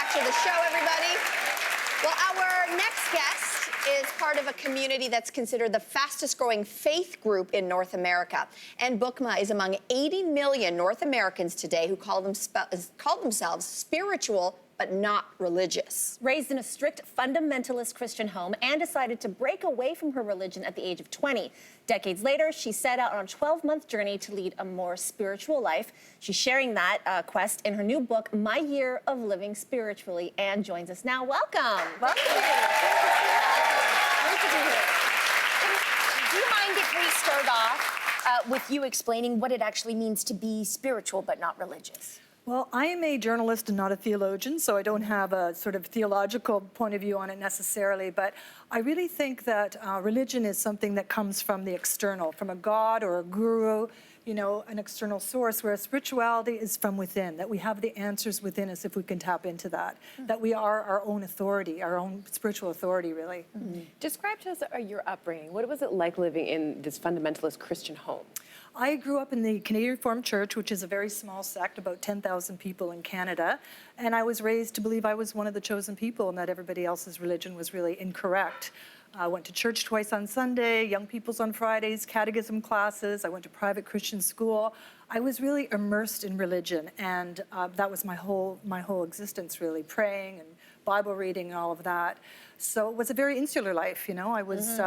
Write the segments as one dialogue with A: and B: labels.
A: back to the show, everybody. Well, our next guest is part of a community that's considered the fastest growing faith group in North America. And Bokma is among 80 million North Americans today who call themselves spiritual but not religious.
B: Raised in a strict fundamentalist Christian home and decided to break away from her religion at the age of 20. Decades later, she set out on a 12-month journey to lead a more spiritual life. She's sharing that quest in her new book, My Year of Living Spiritually, and joins us now. Welcome.
C: Welcome. Do you mind if we start off with you explaining what it actually means to be spiritual but not religious?
D: Well, I am a journalist and not a theologian, so I don't have a sort of theological point of view on it necessarily, but I really think that religion is something that comes from the external, from a god or a guru, you know, an external source, whereas spirituality is from within, that we have the answers within us if we can tap into that, that we are our own authority, our own spiritual authority, really.
E: Describe to us your upbringing. What was it like living in this fundamentalist Christian home?
D: I grew up in the Canadian Reformed Church, which is a very small sect, about 10,000 people in Canada, and I was raised to believe I was one of the chosen people and that everybody else's religion was really incorrect. I went to church twice on Sunday, young people's on Fridays, catechism classes. I went to private Christian school. I was really immersed in religion, and that was my whole existence, really, praying and Bible reading and all of that. So it was a very insular life, you know. I was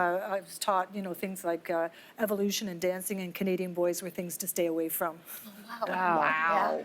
D: taught, you know, things like evolution and dancing and Canadian boys were things to stay away from.
C: Wow.
A: Wow.
C: Yeah.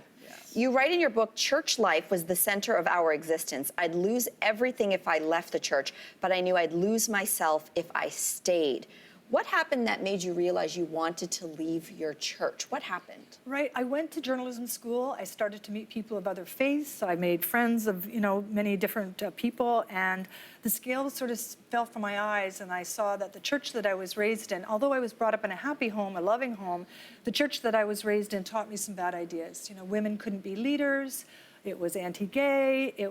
A: You write in your book, church life was the center of our existence. I'd lose everything if I left the church, but I knew I'd lose myself if I stayed. What happened that made you realize you wanted to leave your church? What happened?
D: Right, I went to journalism school. I started to meet people of other faiths. I made friends of, you know, many different people, and the scales sort of fell from my eyes, and I saw that the church that I was raised in, although I was brought up in a happy home, a loving home, the church that I was raised in taught me some bad ideas. You know, women couldn't be leaders. It was anti-gay, I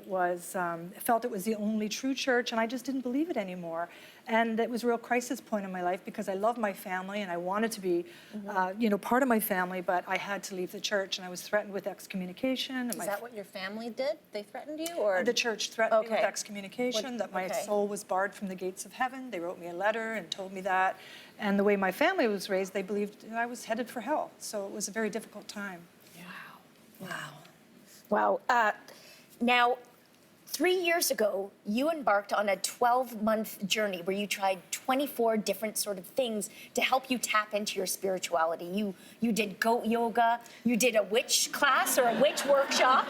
D: felt it was the only true church, and I just didn't believe it anymore. And it was a real crisis point in my life because I love my family and I wanted to be, you know, part of my family, but I had to leave the church and I was threatened with excommunication.
B: Is that what your family did? They threatened you, or?
D: The church threatened me with excommunication, that my soul was barred from the gates of heaven. They wrote me a letter and told me that. And the way my family was raised, they believed I was headed for hell. So it was a very difficult time.
C: Wow. Wow. Now, 3 years ago, you embarked on a 12-month journey where you tried 24 different sort of things to help you tap into your spirituality. You did goat yoga, you did a witch class or a witch workshop,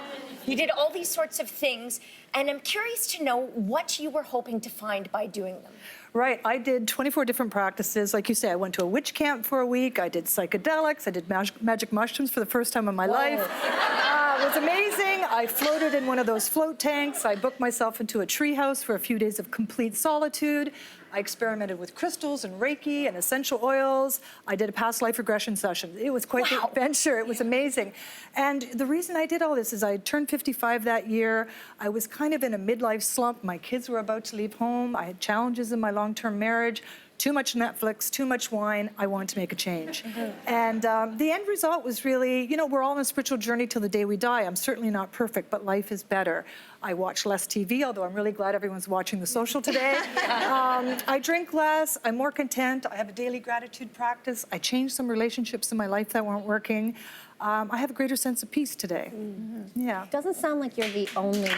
C: you did all these sorts of things, and I'm curious to know what you were hoping to find by doing them.
D: Right, I did 24 different practices. Like you say, I went to a witch camp for a week. I did psychedelics. I did magic mushrooms for the first time in my life. It was amazing. I floated in one of those float tanks. I booked myself into a tree house for a few days of complete solitude. I experimented with crystals and Reiki and essential oils. I did a past life regression session. It was quite the adventure. It was amazing. And the reason I did all this is I turned 55 that year. I was kind of in a midlife slump. My kids were about to leave home. I had challenges in my long-term marriage. Too much Netflix, too much wine. I wanted to make a change. And the end result was really, you know, we're all on a spiritual journey till the day we die. I'm certainly not perfect, but life is better. I watch less TV, although I'm really glad everyone's watching The Social today. I drink less, I'm more content. I have a daily gratitude practice. I changed some relationships in my life that weren't working. I have a greater sense of peace today. Yeah.
B: It doesn't sound like you're the only one,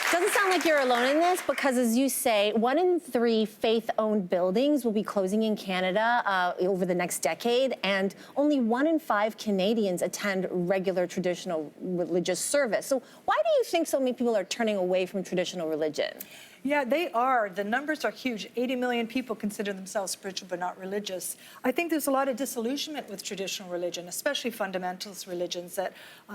B: doesn't sound like you're alone in this, because as you say, 1 in 3 faith-owned buildings will be closing in Canada over the next decade, and only 1 in 5 Canadians attend regular traditional religious service. So why do you think so many people are turning away from traditional religion?
D: Yeah, they are. The numbers are huge. 80 million people consider themselves spiritual but not religious. I think there's a lot of disillusionment with traditional religion, especially fundamentalist religions that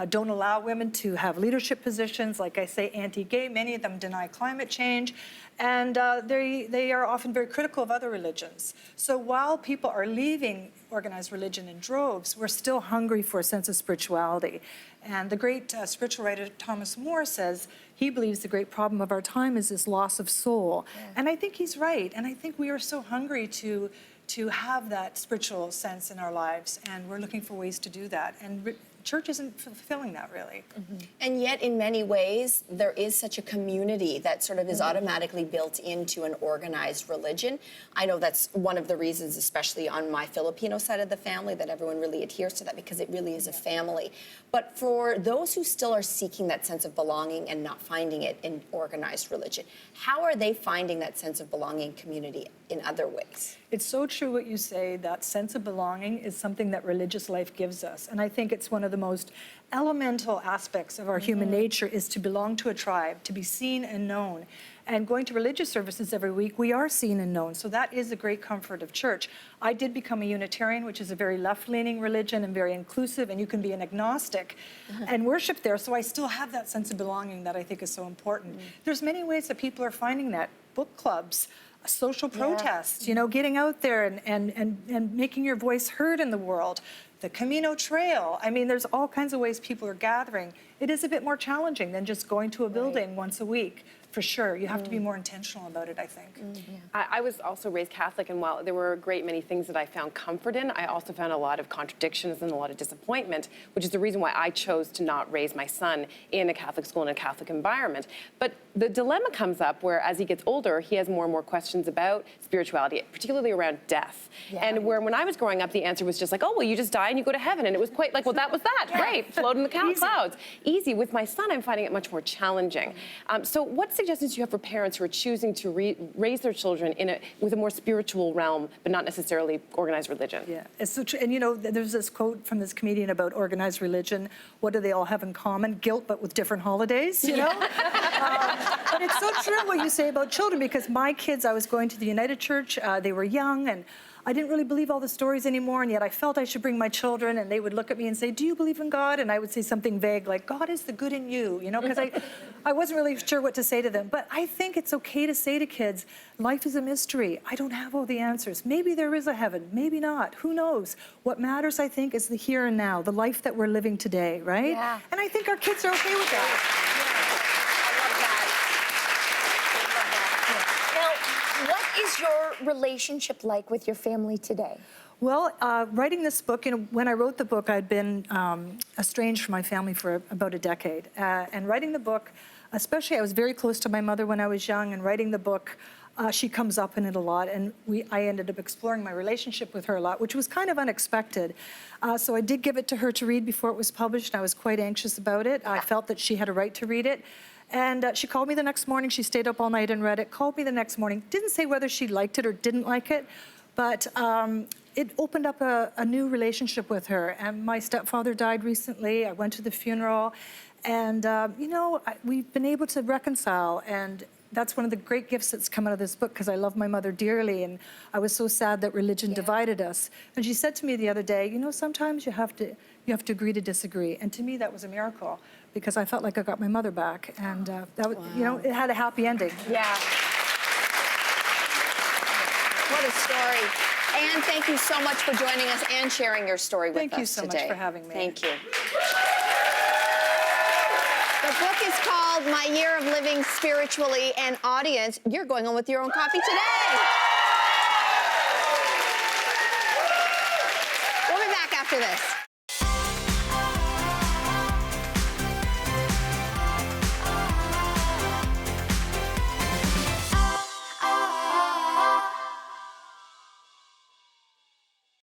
D: don't allow women to have leadership positions. Like I say, anti-gay. Many of them deny climate change. And they are often very critical of other religions. So while people are leaving organized religion in droves, we're still hungry for a sense of spirituality. And the great spiritual writer Thomas More says he believes the great problem of our time is this loss of soul. Yeah. And I think he's right. And I think we are so hungry to have that spiritual sense in our lives, and we're looking for ways to do that. And church isn't fulfilling that really.
A: And yet, in many ways, there is such a community that sort of is automatically built into an organized religion. I know that's one of the reasons, especially on my Filipino side of the family, that everyone really adheres to that because it really is a family. But for those who still are seeking that sense of belonging and not finding it in organized religion, how are they finding that sense of belonging in community in other ways?
D: It's so true what you say, that sense of belonging is something that religious life gives us. And I think it's one of the most elemental aspects of our human nature is to belong to a tribe, to be seen and known. And going to religious services every week, we are seen and known. So that is a great comfort of church. I did become a Unitarian, which is a very left-leaning religion and very inclusive, and you can be an agnostic and worship there. So I still have that sense of belonging that I think is so important. There's many ways that people are finding that. Book clubs, social protests, you know, getting out there and making your voice heard in the world. The Camino Trail. I mean, there's all kinds of ways people are gathering. It is a bit more challenging than just going to a building once a week. For sure, you have to be more intentional about it, I think.
E: I was also raised Catholic, and while there were a great many things that I found comfort in, I also found a lot of contradictions and a lot of disappointment, which is the reason why I chose to not raise my son in a Catholic school in a Catholic environment. But the dilemma comes up where, as he gets older, he has more and more questions about spirituality, particularly around death. And where when I was growing up, the answer was just like, oh, well, you just die and you go to heaven. And it was quite like, well, that was that. Great, float in the clouds. Easy. With my son, I'm finding it much more challenging. So what suggestions do you have for parents who are choosing to raise their children with a more spiritual realm, but not necessarily organized religion?
D: Yeah, it's so true. And you know, there's this quote from this comedian about organized religion. What do they all have in common? Guilt, but with different holidays, you know? But it's so true what you say about children, because my kids, I was going to the United Church, they were young, and I didn't really believe all the stories anymore, and yet I felt I should bring my children, and they would look at me and say, do you believe in God? And I would say something vague like, God is the good in you, you know, because I wasn't really sure what to say to them. But I think it's okay to say to kids, life is a mystery. I don't have all the answers. Maybe there is a heaven, maybe not. Who knows? What matters, I think, is the here and now, the life that we're living today, right?
C: Yeah.
D: And I think our kids are okay with that.
C: What is your relationship like with your family today?
D: Well, writing this book, you know, when I wrote the book, I'd been estranged from my family for about a decade. And writing the book, especially, I was very close to my mother when I was young, and writing the book, she comes up in it a lot, and I ended up exploring my relationship with her a lot, which was kind of unexpected. So I did give it to her to read before it was published, and I was quite anxious about it. I felt that she had a right to read it. And she called me the next morning. She stayed up all night and read it, called me the next morning. Didn't say whether she liked it or didn't like it, but it opened up a new relationship with her. And my stepfather died recently. I went to the funeral. And, you know, we've been able to reconcile. And that's one of the great gifts that's come out of this book, because I love my mother dearly. And I was so sad that religion divided us. And she said to me the other day, you know, sometimes you have to agree to disagree. And to me, that was a miracle, because I felt like I got my mother back. And that was, you know, it had a happy ending.
C: Yeah.
A: What a story. Anne, thank you so much for joining us and sharing your story with us today.
D: Thank you so much for having me.
A: Thank you. The book is called My Year of Living Spiritually, and audience, you're going home with your own copy today. We'll be back after this.